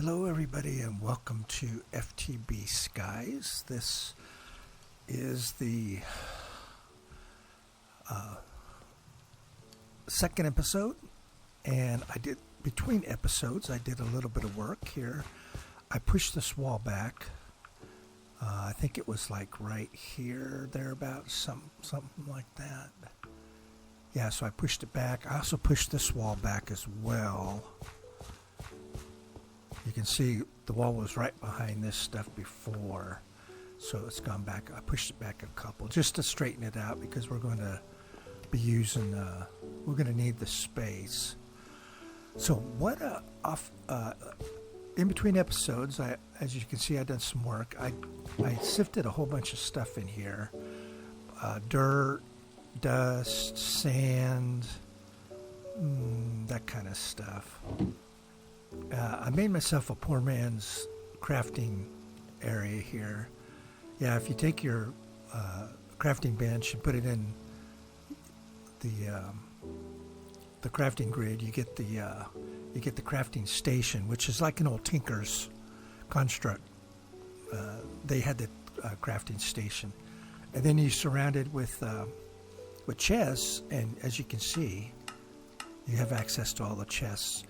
Hello everybody and welcome to FTB Skies. This is the second episode, and between episodes I did a little bit of work here. I pushed this wall back. I think it was like right here, thereabouts, something like that. Yeah, so I pushed it back. I also pushed this wall back as well. You can see the wall was right behind this stuff before, so it's gone back. I pushed it back a couple just to straighten it out because we're going to be using, we're going to need the space. So in between episodes, as you can see, I've done some work. I sifted a whole bunch of stuff in here, dirt, dust, sand, that kind of stuff. I made myself a poor man's crafting area here. Yeah, if you take your crafting bench and put it in the crafting grid, you get the crafting station, which is like an old tinker's construct. They had the crafting station, and then you surround it with chests, and as you can see, you have access to all the chests.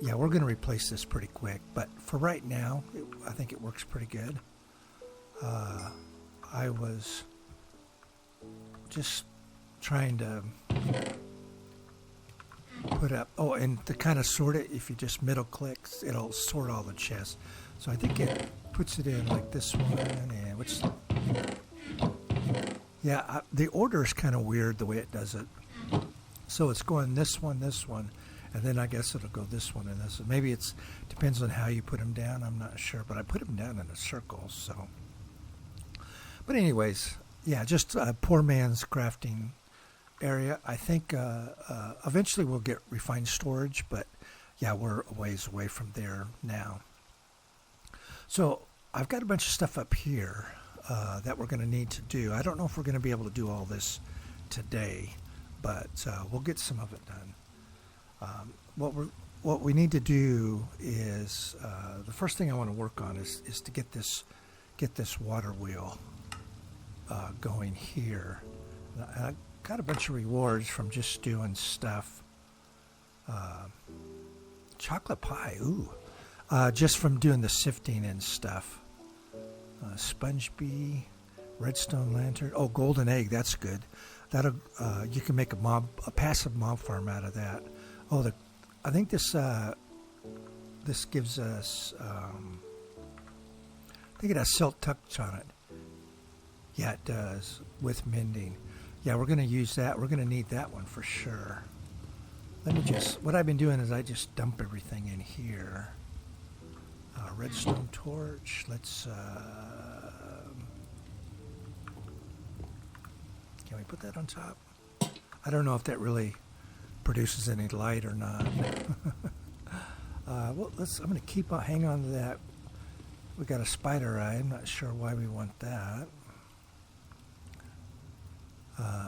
Yeah, we're going to replace this pretty quick, but for right now, I think it works pretty good. I was just trying to put up, and to kind of sort it, if you just middle click, it'll sort all the chests. So I think it puts it in like this one, and the order is kind of weird the way it does it. So it's going this one, and then I guess it'll go this one and this one. Maybe it depends on how you put them down. I'm not sure, but I put them down in a circle. So, but anyways, yeah, just a poor man's crafting area. I think eventually we'll get refined storage, but yeah, we're a ways away from there now. So I've got a bunch of stuff up here that we're going to need to do. I don't know if we're going to be able to do all this today, but we'll get some of it done. What we need to do is the first thing I want to work on is to get this water wheel going here. I got a bunch of rewards from just doing stuff. Chocolate pie, ooh, just from doing the sifting and stuff. Sponge bee, redstone lantern. Oh, golden egg, that's good. That'll you can make a passive mob farm out of that. Oh, I think this gives us. I think it has silk touch on it. Yeah, it does with mending. Yeah, we're going to use that. We're going to need that one for sure. What I've been doing is I just dump everything in here. Redstone torch. Let's. Can we put that on top? I don't know if that really produces any light or not. Well, I'm going to hang on to that. We got a spider eye. I'm not sure why we want that.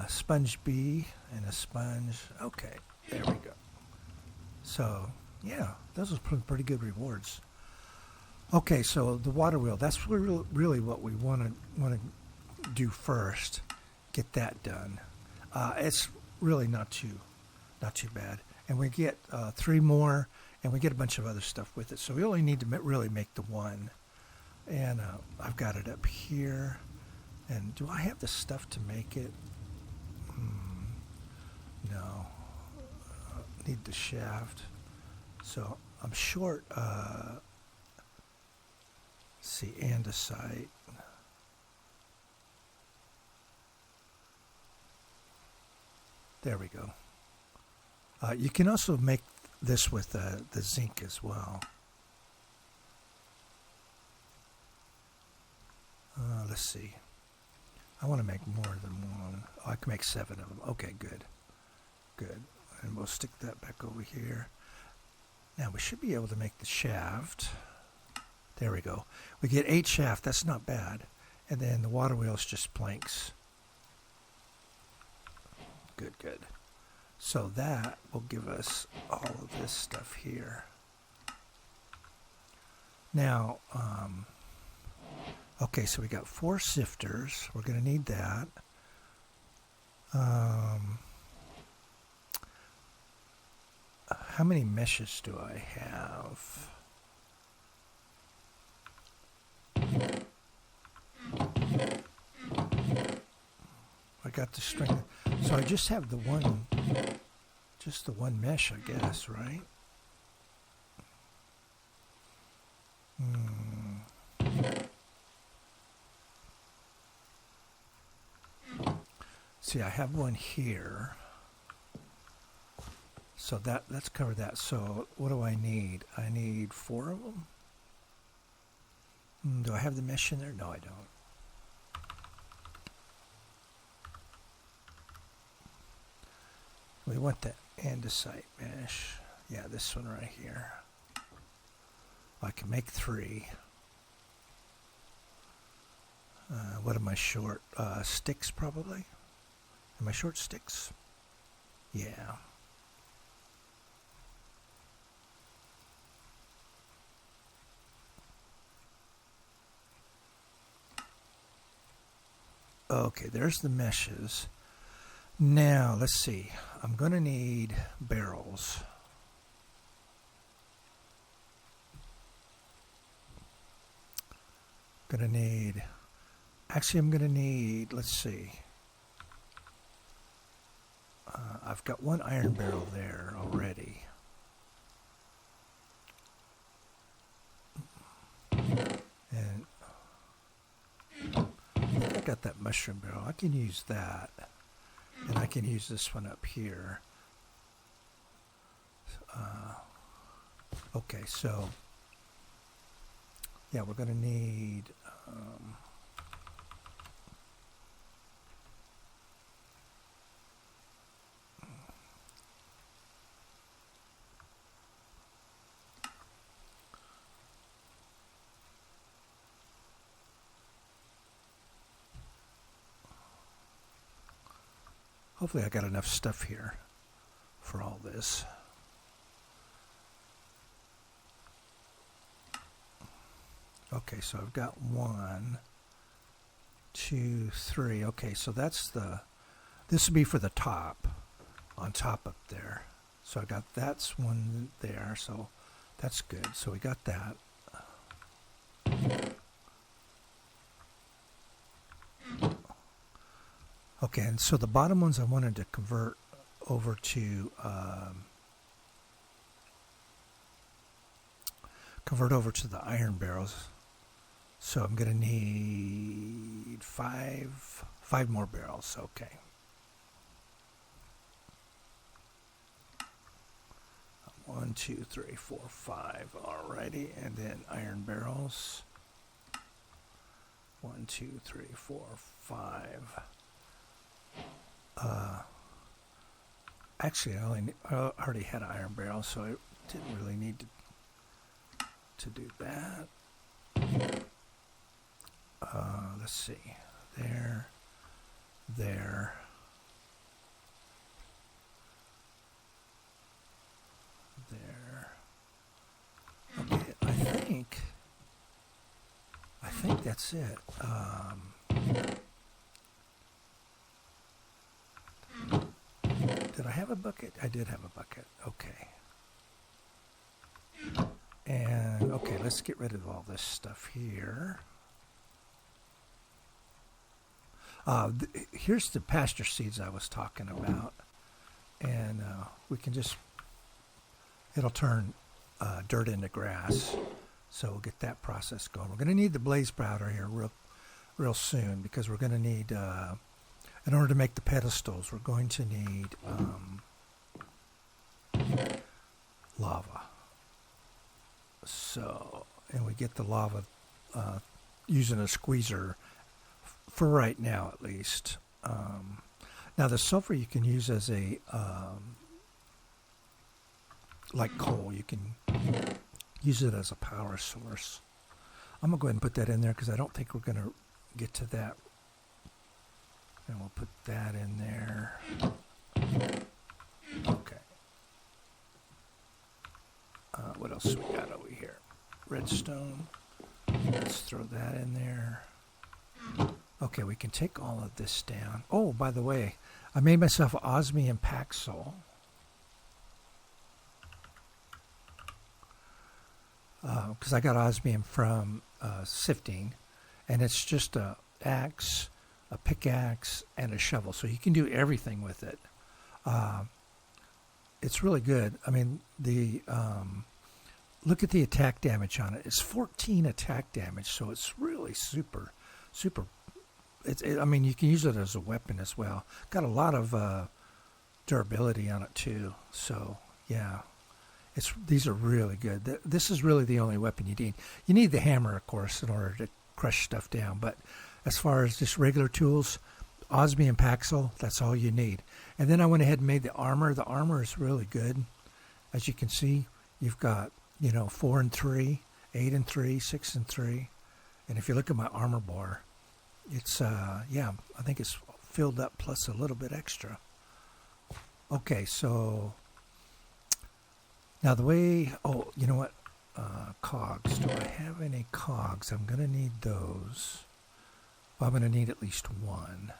Sponge bee and a sponge. Okay, there we go. So yeah, those are pretty good rewards. Okay, so the water wheel. That's really what we want to do first. Get that done. It's really not too bad. And we get 3 more, and we get a bunch of other stuff with it. So we only need to really make the one. And I've got it up here. And do I have the stuff to make it? No. Need the shaft. So I'm short, see, andesite. There we go. You can also make this with the zinc as well. Let's see. I want to make more than one. Oh, I can make 7 of them. Okay, good. And we'll stick that back over here. Now we should be able to make the shaft. There we go. We get 8 shaft. That's not bad. And then the water wheel is just planks. Good. So that will give us all of this stuff here. Now, okay, so we got 4 sifters. We're going to need that. How many meshes do I have? I got the string. So I just have the one mesh, I guess, right? See, I have one here. So let's cover that. So what do I need? I need 4 of them. Do I have the mesh in there? No, I don't. We want the andesite mesh. Yeah, this one right here. I can make 3. What am I short? Sticks, probably? Am I short sticks? Yeah. Okay, there's the meshes. Now, let's see. I'm going to need barrels. I'm going to need, let's see. I've got 1 iron barrel there already. And I got that mushroom barrel. I can use that. And I can use this one up here. Okay, so yeah, we're going to need hopefully I got enough stuff here for all this. Okay, so I've got 1, 2, 3. Okay, so this would be for the top, on top up there. So I got, that's 1 there, so that's good. So we got that. Okay, and so the bottom ones I wanted to convert over to the iron barrels. So I'm going to need 5 more barrels. Okay. One, 2, 3, 4, 5. Alrighty, and then iron barrels. 1, 2, 3, 4, 5. Actually, I already had an iron barrel, so I didn't really need to do that. Let's see. There. There. Okay, I think that's it. Did I have a bucket? I did have a bucket. Okay. And, okay, let's get rid of all this stuff here. Here's the pasture seeds I was talking about. And we can just, it'll turn dirt into grass. So we'll get that process going. We're going to need the blaze powder here real soon, because we're going to need, in order to make the pedestals, we're going to need lava. So, and we get the lava using a squeezer for right now, at least. Now the sulfur you can use as a like coal. You can use it as a power source. I'm gonna go ahead and put that in there because I don't think we're gonna get to that. And we'll put that in there. Okay. What else we got over here? redstone. Let's throw that in there. Okay, we can take all of this down. Oh, by the way, I made myself osmium Paxil. Because I got osmium from sifting, and it's just a axe, a pickaxe, and a shovel. So you can do everything with it. It's really good. I mean, look at the attack damage on it. It's 14 attack damage, so it's really super. I mean, you can use it as a weapon as well. Got a lot of durability on it too. So yeah, these are really good. This is really the only weapon you need. You need the hammer, of course, in order to crush stuff down. But as far as just regular tools, osmium Paxil, that's all you need. And then I went ahead and made the armor. The armor is really good. As you can see, you've got 4 and 3, 8 and 3, 6 and 3. And if you look at my armor bar, it's, I think it's filled up plus a little bit extra. Okay, so now the way, you know what? Cogs. Do I have any cogs? I'm going to need those. Well, I'm going to need at least one.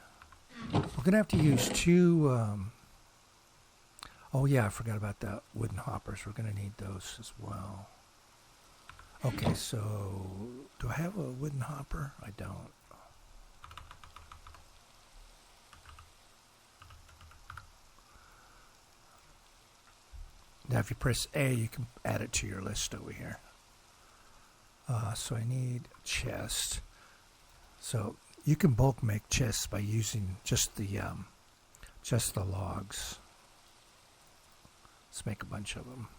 We're going to have to use 2, oh yeah, I forgot about the wooden hoppers. We're going to need those as well. Okay, so do I have a wooden hopper? I don't. Now if you press A, you can add it to your list over here. So I need chest. So you can bulk make chests by using just the logs. Let's make a bunch of them.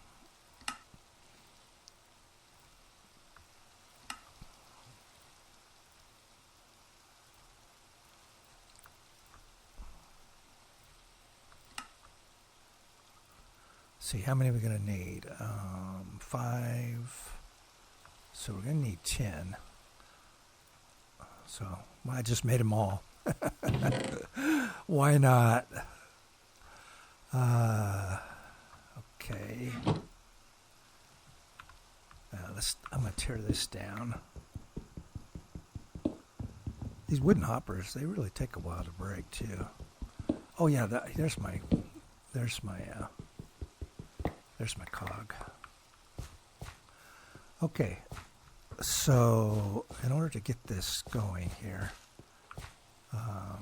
See, how many are we going to need? 5. So we're going to need 10. So I just made them all. Why not? Okay. I'm going to tear this down. These wooden hoppers, they really take a while to break too. Oh yeah, there's my cog. Okay, so in order to get this going here, I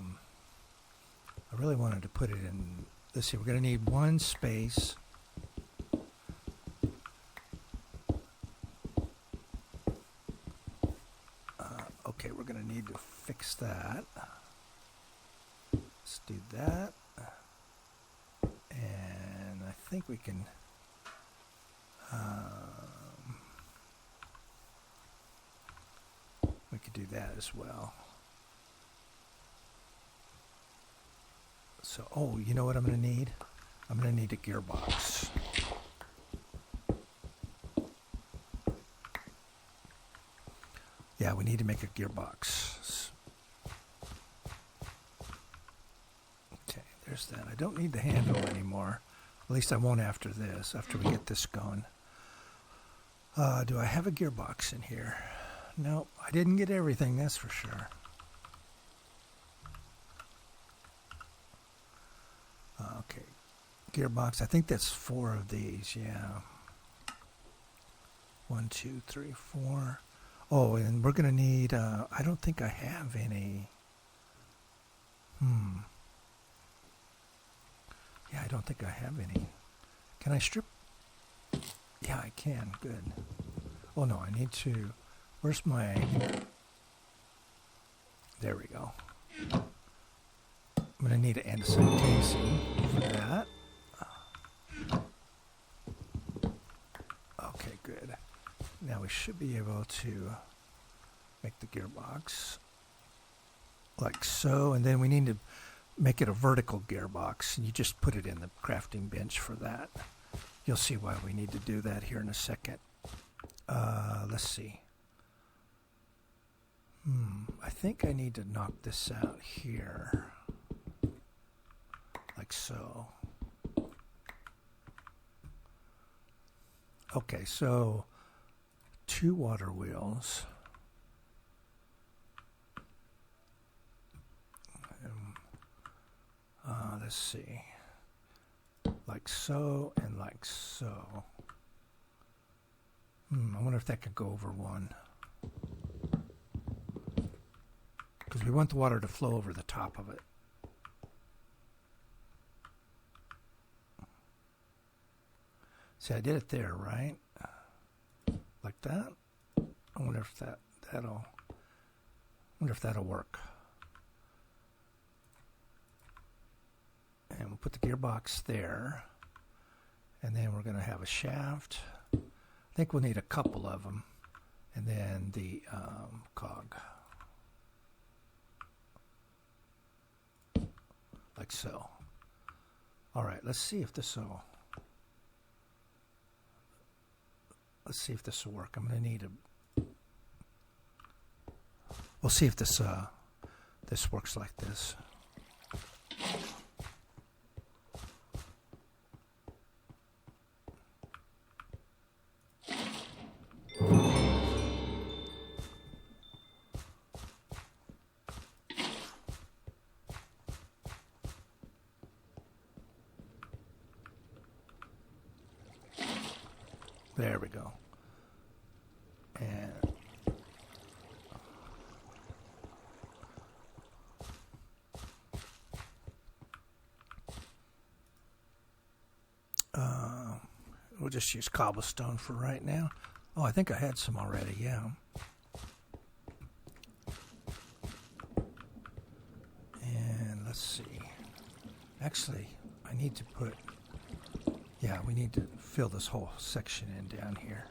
really wanted to put it in. Let's see, we're going to need 1 space. Okay, we're going to need to fix that. Let's do that. And I think we can... we could do that as well. So, you know what I'm going to need? I'm going to need a gearbox. Yeah, we need to make a gearbox. Okay, there's that. I don't need the handle anymore. At least I won't after this, after we get this going. Do I have a gearbox in here? No, I didn't get everything, that's for sure. Okay, gearbox. I think that's 4 of these, yeah. 1, 2, 3, 4. Oh, and we're going to need, I don't think I have any. Yeah, I don't think I have any. Can I strip? Yeah, I can. Good. Oh, no, I need to... Where's my... There we go. I'm going to need an andesite casing for that. Okay, good. Now we should be able to make the gearbox like so, and then we need to make it a vertical gearbox, and you just put it in the crafting bench for that. You'll see why we need to do that here in a second. Let's see. I think I need to knock this out here. Like so. Okay, so 2 water wheels. Let's see. Like so and like so. I wonder if that could go over one. Because we want the water to flow over the top of it. See, I did it there, right? Like that. I wonder if that'll work. And we'll put the gearbox there. And then we're going to have a shaft. I think we'll need a couple of them. And then the cog. Like so. All right, let's see if this will work. I'm going to need we'll see if this works like this. There we go. And we'll just use cobblestone for right now. Oh, I think I had some already, yeah. And let's see. Actually, I need to put... Yeah, we need to fill this whole section in down here.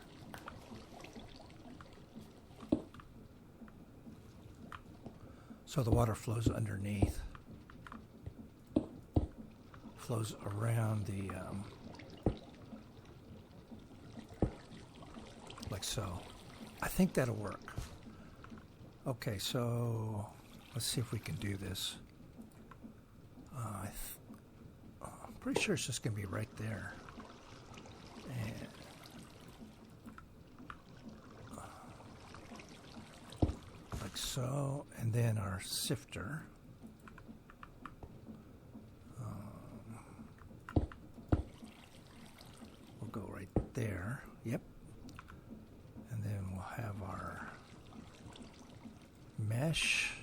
So the water flows underneath. Flows around the... like so. I think that'll work. Okay, so let's see if we can do this. I'm pretty sure it's just going to be right there. And like so, and then our sifter. We'll go right there. Yep. And then we'll have our mesh,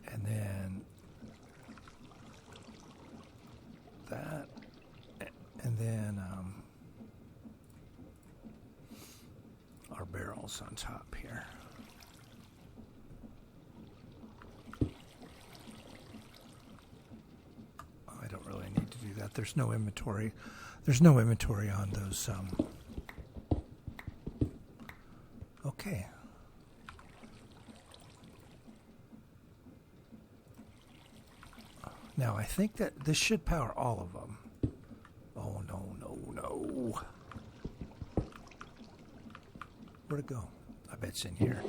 and then that, and then our barrels on top here. I don't really need to do that. There's no inventory. There's no inventory on those. Okay. Now, I think that this should power all of them. Oh, no, no, no. Where'd it go? I bet it's in here.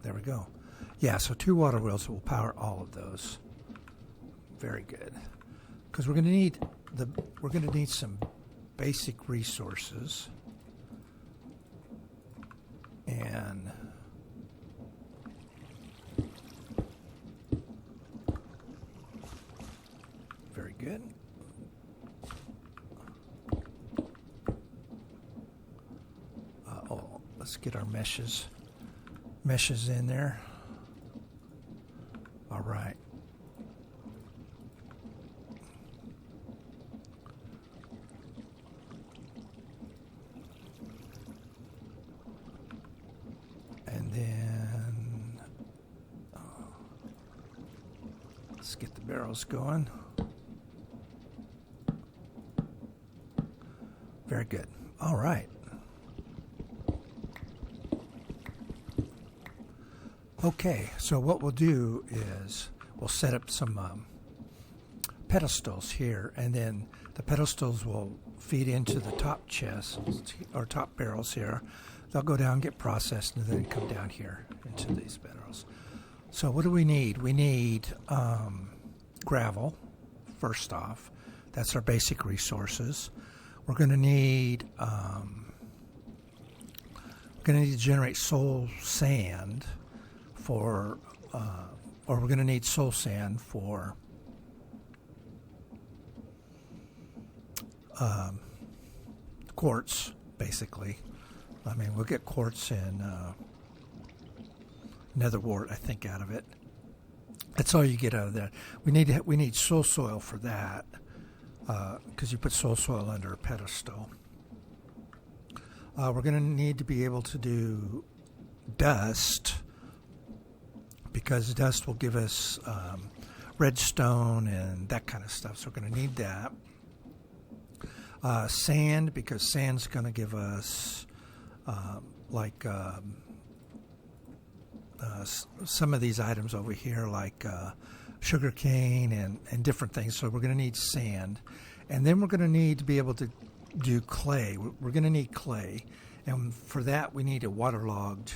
There we go. Yeah, so 2 water wheels will power all of those. Very good. Because we're going to need some basic resources. And very good. Let's get our meshes in there. All right. And then let's get the barrels going. Very good. All right. Okay, so what we'll do is we'll set up some pedestals here, and then the pedestals will feed into the top chests or top barrels here. they'll go down, get processed, and then come down here into these minerals. So what do we need? We need gravel, first off. That's our basic resources. We're going to need to generate soul sand for, or we're going to need soul sand for quartz, basically. I mean, we'll get quartz and nether wart, I think, out of it. That's all you get out of that. We need soul soil for that, because you put soul soil under a pedestal. We're going to need to be able to do dust, because dust will give us redstone and that kind of stuff. So we're going to need that. Sand, because sand's going to give us some of these items over here, like sugar cane and different things. So we're going to need sand. And then we're going to need to be able to do clay. We're going to need clay. And for that, we need a waterlogged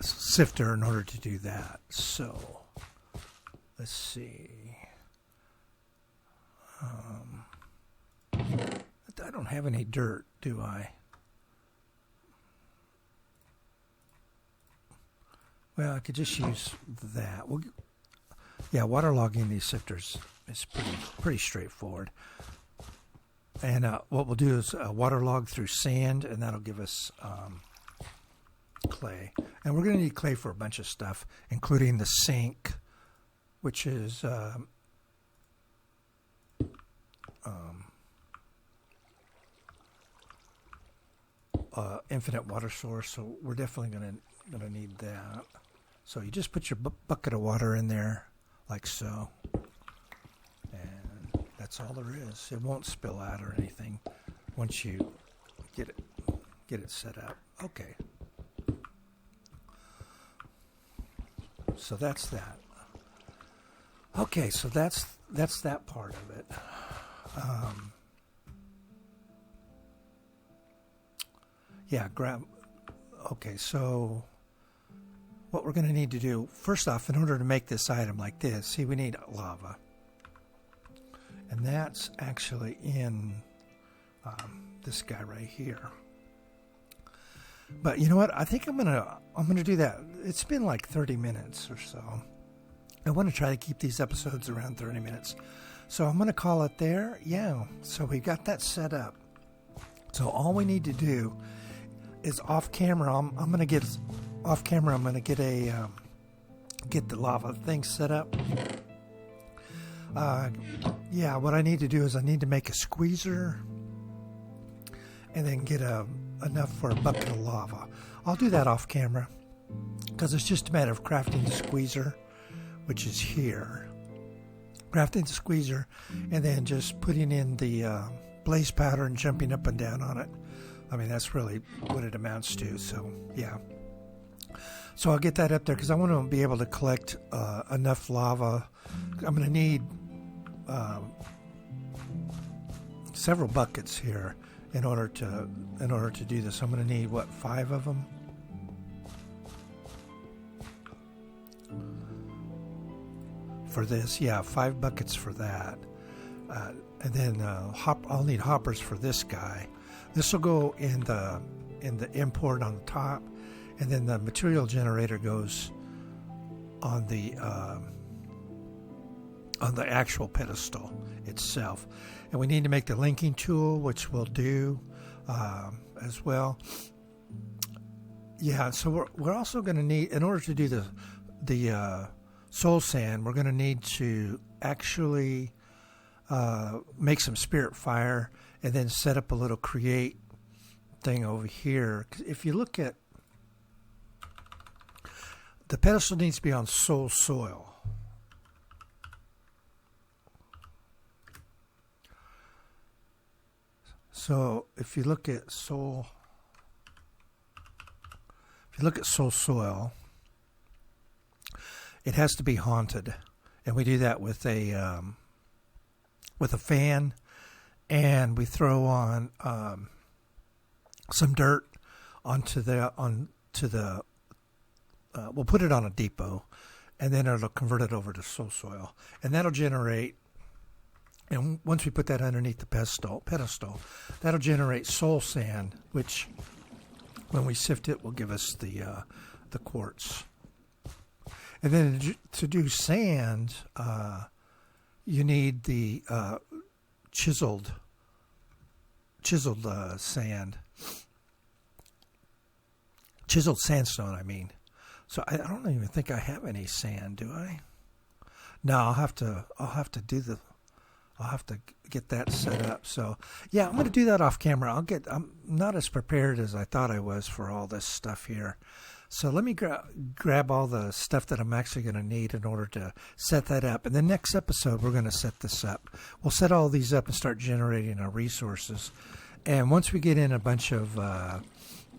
sifter in order to do that. So let's see. I don't have any dirt, do I? Well, I could just use that. Waterlogging these sifters is pretty straightforward. And what we'll do is waterlog through sand, and that'll give us clay. And we're going to need clay for a bunch of stuff, including the sink, which is infinite water source. So we're definitely going to need that. So you just put your bucket of water in there, like so, and that's all there is. It won't spill out or anything once you get it set up. Okay. So that's that. Okay, so that's that part of it. Okay, so what we're going to need to do, first off, in order to make this item like this, see, we need lava. And that's actually in this guy right here. But you know what? I think I'm gonna do that. It's been like 30 minutes or so. I want to try to keep these episodes around 30 minutes. So I'm going to call it there. Yeah, so we got that set up. So all we need to do is off camera. I'm going to get off camera. I'm going to get get the lava thing set up. What I need to do is I need to make a squeezer and then get enough for a bucket of lava. I'll do that off camera because it's just a matter of crafting the squeezer, which is here. Crafting the squeezer and then just putting in the blaze powder and jumping up and down on it. I mean, that's really what it amounts to. So, yeah. So I'll get that up there because I want to be able to collect enough lava. I'm going to need several buckets here in order to do this. I'm going to need 5 of them. For this, 5 buckets for that, and then I'll need hoppers for this guy. This will go in the import on the top, and then the material generator goes on the actual pedestal itself. And we need to make the linking tool, which we'll do as well. Yeah, so we're also going to need, in order to do the soul sand, we're going to need to actually make some spirit fire and then set up a little create thing over here. If you look at the pedestal, needs to be on soul soil. So if you look at soul soil, it has to be haunted, and we do that with a fan and we throw on some dirt onto the we'll put it on a depot, and then it'll convert it over to soil, and that'll generate. And once we put that underneath the pedestal, that'll generate soil sand, which, when we sift it, will give us the quartz. And then to do sand, you need the chiseled sand, chiseled sandstone. I mean, so I don't even think I have any sand, do I? No, I'll have to get that set up. So yeah, I'm going to do that off camera. I'm not as prepared as I thought I was for all this stuff here. So let me grab all the stuff that I'm actually going to need in order to set that up. In the next episode, we're going to set this up. We'll set all these up and start generating our resources. And once we get in a bunch of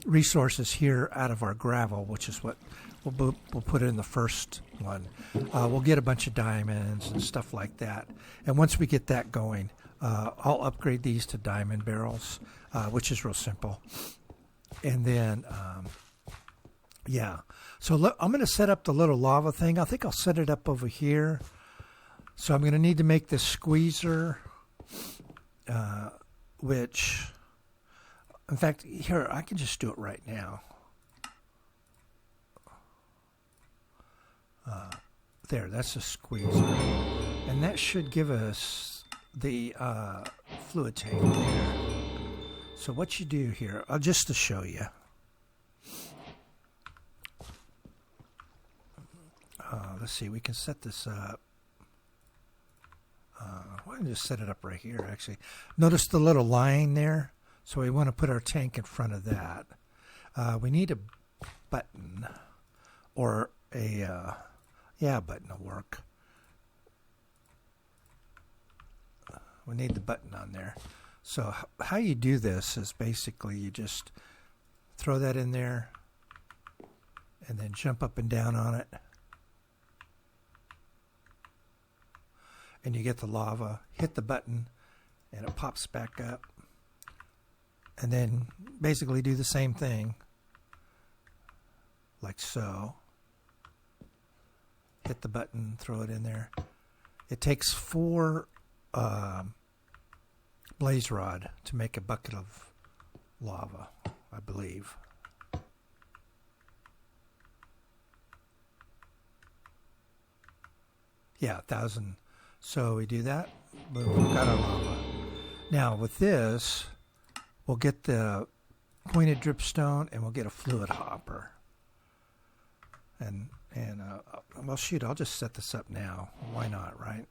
resources here out of our gravel, which is what we'll put in the first one, we'll get a bunch of diamonds and stuff like that. And once we get that going, I'll upgrade these to diamond barrels, which is real simple. And then... yeah, so I'm going to set up the little lava thing. I think I'll set it up over here. So I'm going to need to make this squeezer, which, in fact, here, I can just do it right now. There, that's a squeezer. And that should give us the fluid tank there. So what you do here, just to show you. Let's see, we can set this up. Why don't I just set it up right here, actually. Notice the little line there? So we want to put our tank in front of that. We need a button, or a, yeah, button will work. We need the button on there. So how you do this is basically you just throw that in there and then jump up and down on it. And you get the lava, hit the button, and it pops back up. And then basically do the same thing, like so. Hit the button, throw it in there. It takes 4 blaze rod to make a bucket of lava, I believe. Yeah, 1,000. So we do that. Boom, we've got our lava. Now with this, we'll get the pointed dripstone and we'll get a fluid hopper. And well, shoot, I'll just set this up now. Why not, right?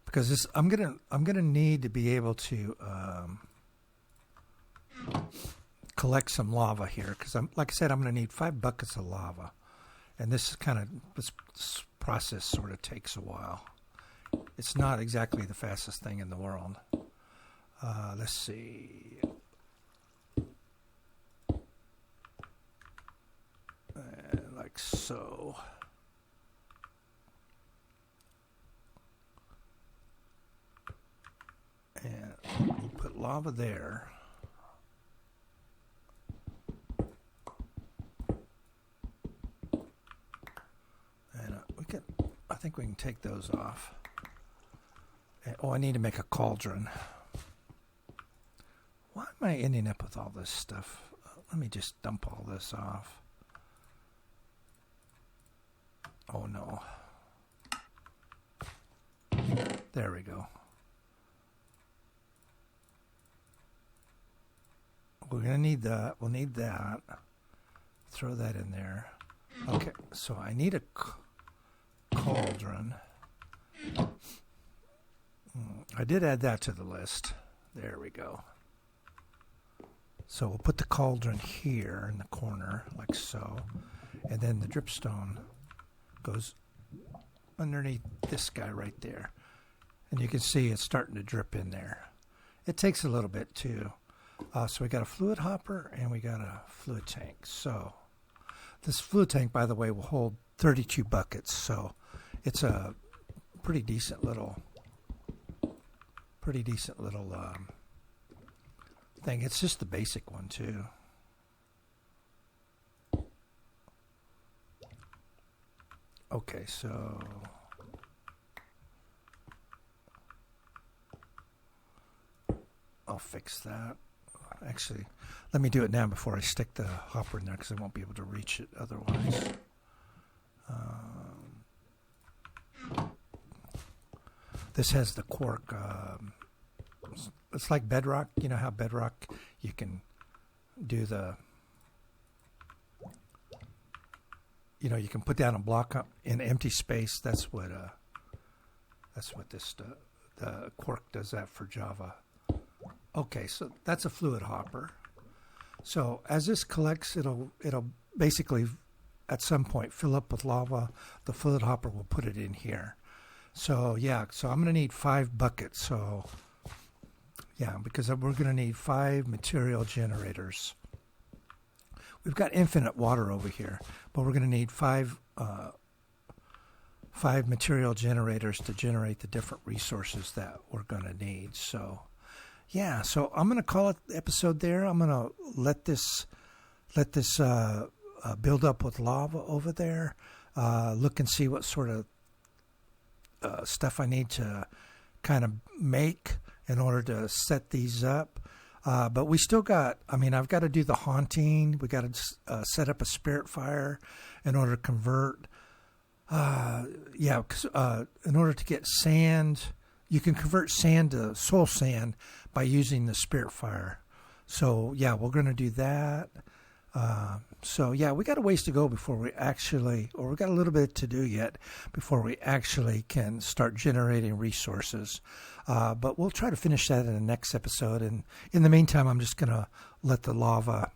Because this, I'm gonna need to be able to collect some lava here, because like I said, I'm going to need 5 buckets of lava, and this process sort of takes a while. It's not exactly the fastest thing in the world. Let's see. Like so. And we'll put lava there. I think we can take those off. Oh, I need to make a cauldron. Why am I ending up with all this stuff? Let me just dump all this off. Oh no. There we go. We're going to need that. We'll need that. Throw that in there. Okay, so I need a cauldron. I did add that to the list. There we go. So we'll put the cauldron here in the corner, like so. And then the dripstone goes underneath this guy right there. And you can see it's starting to drip in there. It takes a little bit too. So we got a fluid hopper and we got a fluid tank. So this fluid tank, by the way, will hold 32 buckets. So it's a pretty decent little thing. It's just the basic one too. Okay, so I'll fix that. Actually, let me do it now before I stick the hopper in there, because I won't be able to reach it otherwise. This has the cork. It's like bedrock. You know how bedrock, you can do the, you can put down a block in empty space. That's what this the cork does that for Java. Okay, so that's a fluid hopper. So as this collects, it'll basically at some point fill up with lava. The fluid hopper will put it in here. So yeah, so I'm going to need 5 buckets. So yeah, because we're going to need 5 material generators. We've got infinite water over here, but we're going to need 5 material generators to generate the different resources that we're going to need. So yeah, so I'm going to call it the episode there. I'm going to let this build up with lava over there. Look and see what sort of stuff I need to kind of make in order to set these up. But we still got, I've got to do the haunting. We got to set up a spirit fire in order to convert. In order to get sand, you can convert sand to soul sand by using the spirit fire. So yeah, we're going to do that. So yeah, we got a ways to go before we actually, or we got a little bit to do yet before we actually can start generating resources. But we'll try to finish that in the next episode. And in the meantime, I'm just going to let the lava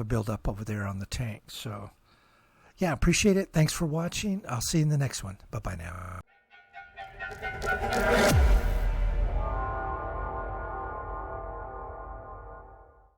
build up over there on the tank. So yeah, appreciate it. Thanks for watching. I'll see you in the next one. Bye-bye now.